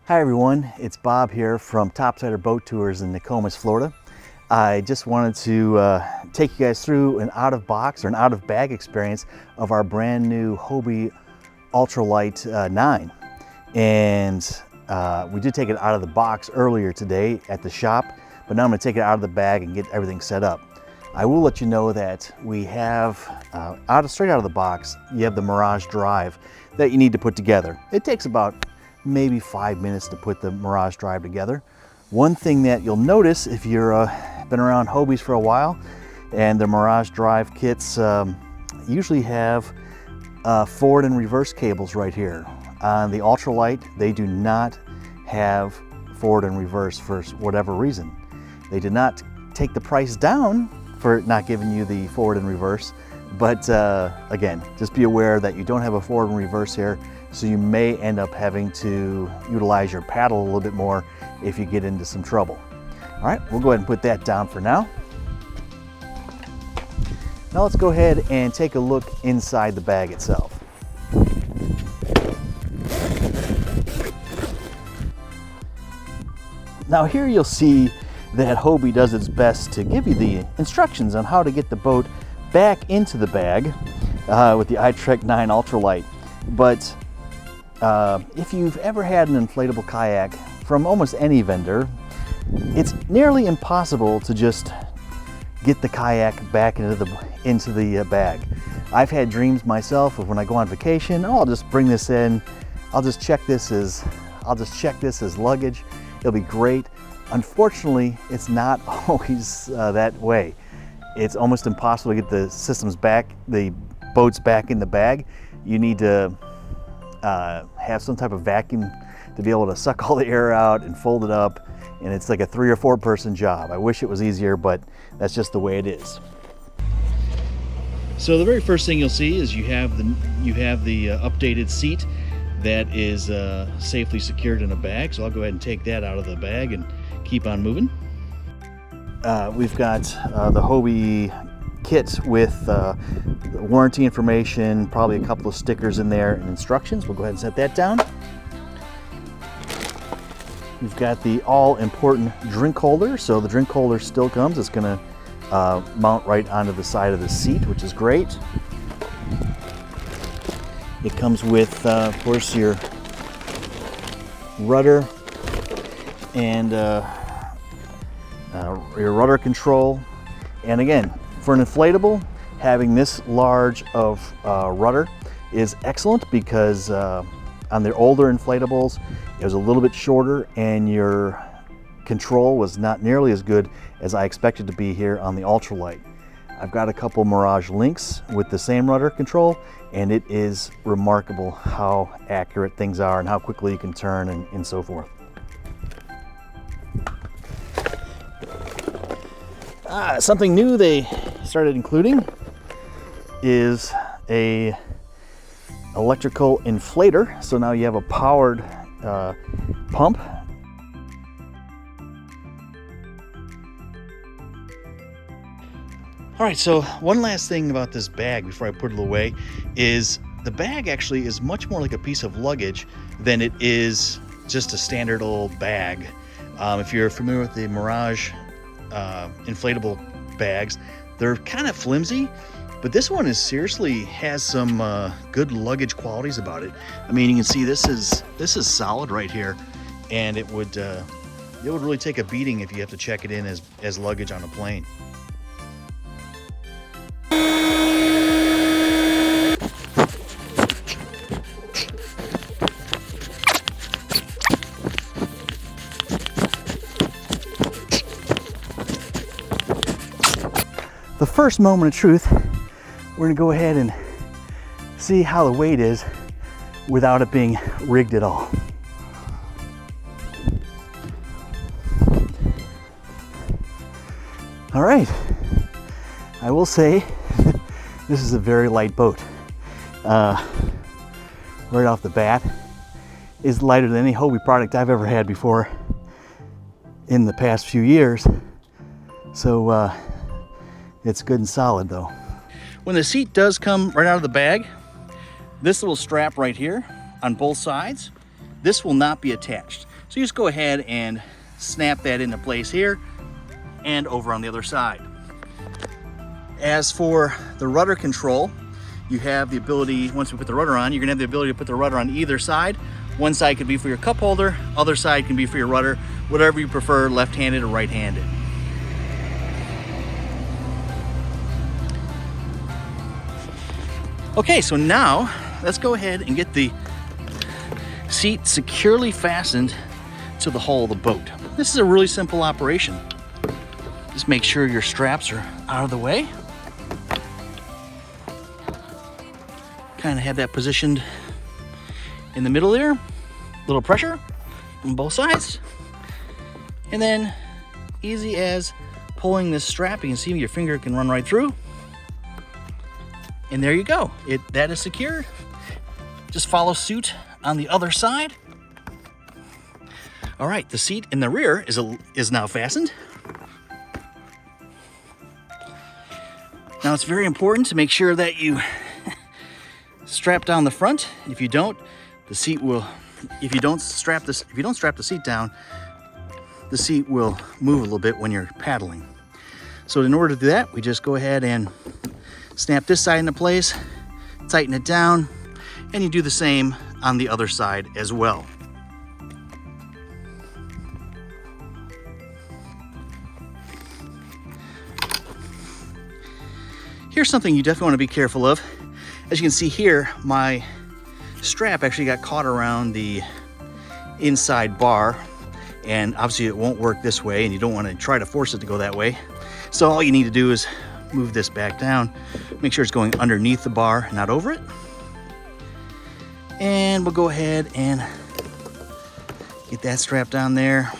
Hi everyone, it's Bob here from Topsider Boat Tours in Nokomis, Florida. I just wanted to take you guys through an out-of-box or an out-of-bag experience of our brand new Hobie Ultralight 9. And we did take it out of the box earlier today at the shop, but now I'm going to take it out of the bag and get everything set up. I will let you know that we have, straight out of the box, you have the Mirage drive that you need to put together. It takes about maybe 5 minutes to put the Mirage drive together. One thing that you'll notice if you're been around Hobies for a while, and the Mirage drive kits usually have forward and reverse cables right here. On the Ultralight, they do not have forward and reverse for whatever reason. They did not take the price down for not giving you the forward and reverse, but again, just be aware that you don't have a forward and reverse here, so you may end up having to utilize your paddle a little bit more if you get into some trouble. All right, we'll go ahead and put that down for now. Now let's go ahead and take a look inside the bag itself. Now here you'll see that Hobie does its best to give you the instructions on how to get the boat back into the bag with the iTREK 9 Ultralight. But if you've ever had an inflatable kayak from almost any vendor, it's nearly impossible to just get the kayak back into the bag. I've had dreams myself of when I go on vacation, oh, I'll just bring this in, I'll just check this as luggage, it'll be great. Unfortunately, it's not always that way. It's almost impossible to get the systems back, the boats back in the bag. You need to have some type of vacuum to be able to suck all the air out and fold it up, and it's like a 3 or 4 person job. I wish it was easier, but that's just the way it is. So the very first thing you'll see is you have the updated seat that is safely secured in a bag. So I'll go ahead and take that out of the bag and keep on moving. We've got the Hobie kit with warranty information, probably a couple of stickers in there and instructions. We'll go ahead and set that down. We've got the all-important drink holder. So the drink holder still comes. It's going to mount right onto the side of the seat, which is great. It comes with, of course, your rudder and your rudder control. And again, for an inflatable, having this large of rudder is excellent because on the older inflatables, it was a little bit shorter and your control was not nearly as good as I expected to be here on the Ultralight. I've got a couple Mirage Lynx with the same rudder control, and it is remarkable how accurate things are and how quickly you can turn and so forth. Something new they started including is a electrical inflator. So now you have a powered pump. All right, so one last thing about this bag before I put it away is the bag actually is much more like a piece of luggage than it is just a standard old bag. If you're familiar with the Mirage inflatable bags, they're kind of flimsy, but this one is seriously has some good luggage qualities about it. I mean, you can see this is solid right here, and it would really take a beating if you have to check it in as luggage on a plane. The first moment of truth, we're gonna go ahead and see how the weight is without it being rigged at all. All right, I will say this is a very light boat. Right off the bat, is lighter than any Hobie product I've ever had before in the past few years. So it's good and solid though. When the seat does come right out of the bag, this little strap right here on both sides, this will not be attached. So you just go ahead and snap that into place here and over on the other side. As for the rudder control, you have the ability, once we put the rudder on, you're gonna have the ability to put the rudder on either side. One side could be for your cup holder, other side can be for your rudder, whatever you prefer, left-handed or right-handed. Okay, so now let's go ahead and get the seat securely fastened to the hull of the boat. This is a really simple operation. Just make sure your straps are out of the way. Kind of have that positioned in the middle there. Little pressure on both sides. And then easy as pulling this strap, you can see your finger can run right through. And there you go. That is secure. Just follow suit on the other side. All right, the seat in the rear is now fastened. Now it's very important to make sure that you strap down the front. If you don't, the seat will. If you don't strap the seat down, the seat will move a little bit when you're paddling. So in order to do that, we just go ahead and snap this side into place, tighten it down, and you do the same on the other side as well. Here's something you definitely want to be careful of. As you can see here, my strap actually got caught around the inside bar, and obviously it won't work this way, and you don't want to try to force it to go that way. So all you need to do is move this back down, make sure it's going underneath the bar, not over it. And we'll go ahead and get that strap down there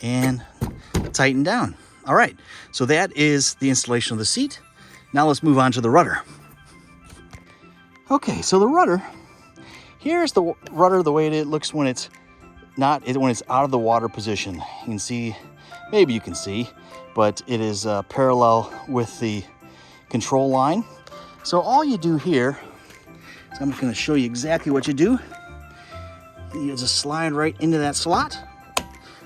and tighten down. All right, so that is the installation of the seat. Now let's move on to the rudder. Okay, so the rudder, here's the rudder the way it looks when it's out of the water position. You can see, maybe you can see, but it is parallel with the control line. So all you do here, so I'm going to show you exactly what you do. You just slide right into that slot,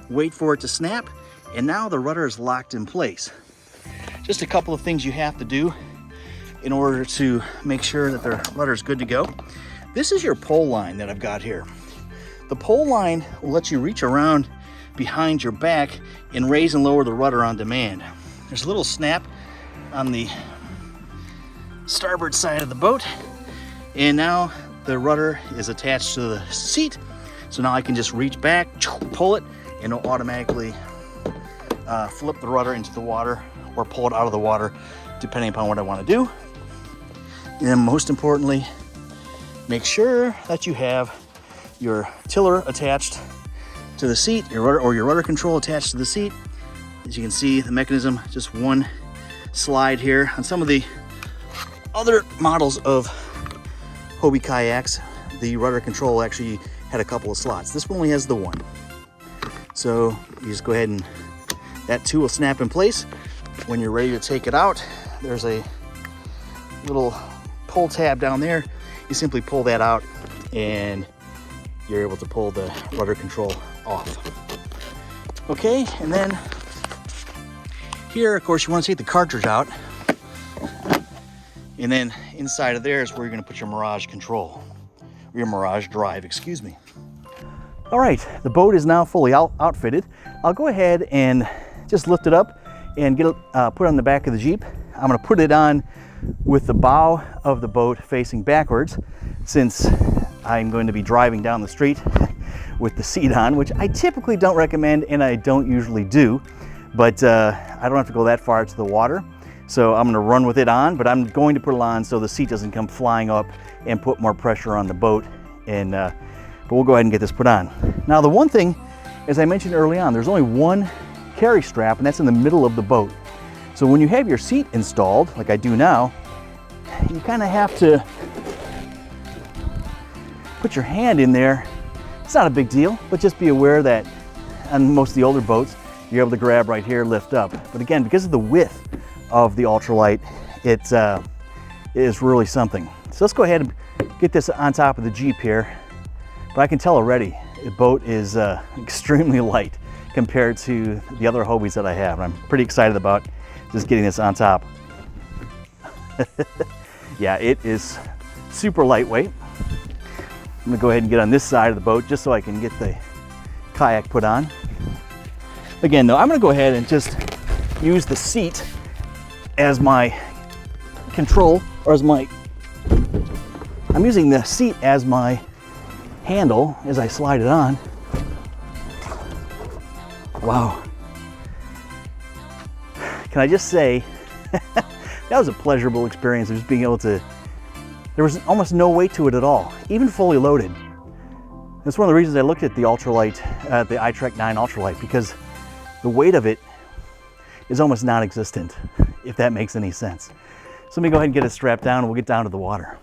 wait for it to snap, and now the rudder is locked in place. Just a couple of things you have to do in order to make sure that the rudder is good to go. This is your pole line that I've got here. The pole line will let you reach around behind your back and raise and lower the rudder on demand. There's a little snap on the starboard side of the boat, and now the rudder is attached to the seat. So now I can just reach back, pull it, and it'll automatically flip the rudder into the water or pull it out of the water, depending upon what I want to do. And then most importantly, make sure that you have your tiller attached to the seat, your rudder control attached to the seat. As you can see, the mechanism, just one slide here. On some of the other models of Hobie kayaks, the rudder control actually had a couple of slots. This one only has the one. So you just go ahead and that too will snap in place. When you're ready to take it out, there's a little pull tab down there. You simply pull that out and you're able to pull the rudder control off. Okay, and then here, of course, you want to take the cartridge out. And then inside of there is where you're going to put your Mirage control, or your Mirage drive, excuse me. All right, the boat is now fully outfitted. I'll go ahead and just lift it up and get it put on the back of the Jeep. I'm going to put it on with the bow of the boat facing backwards, since I'm going to be driving down the street with the seat on, which I typically don't recommend and I don't usually do, but I don't have to go that far to the water. So I'm going to run with it on, but I'm going to put it on so the seat doesn't come flying up and put more pressure on the boat. But we'll go ahead and get this put on. Now the one thing, as I mentioned early on, there's only one carry strap, and that's in the middle of the boat. So when you have your seat installed, like I do now, you kind of have to put your hand in there. It's not a big deal, but just be aware that on most of the older boats, you're able to grab right here, lift up. But again, because of the width of the Ultralight, it is really something. So let's go ahead and get this on top of the Jeep here. But I can tell already, boat is extremely light compared to the other Hobies that I have. I'm pretty excited about just getting this on top. Yeah, it is super lightweight. I'm gonna go ahead and get on this side of the boat just so I can get the kayak put on. Again though, I'm gonna go ahead and just use the seat as my control, or as my, I'm using the seat as my handle as I slide it on. Wow. Can I just say, that was a pleasurable experience of just being able to, there was almost no weight to it at all, even fully loaded. That's one of the reasons I looked at the Ultralight, the iTREK 9 Ultralight, because the weight of it is almost non-existent, if that makes any sense. So let me go ahead and get it strapped down and we'll get down to the water.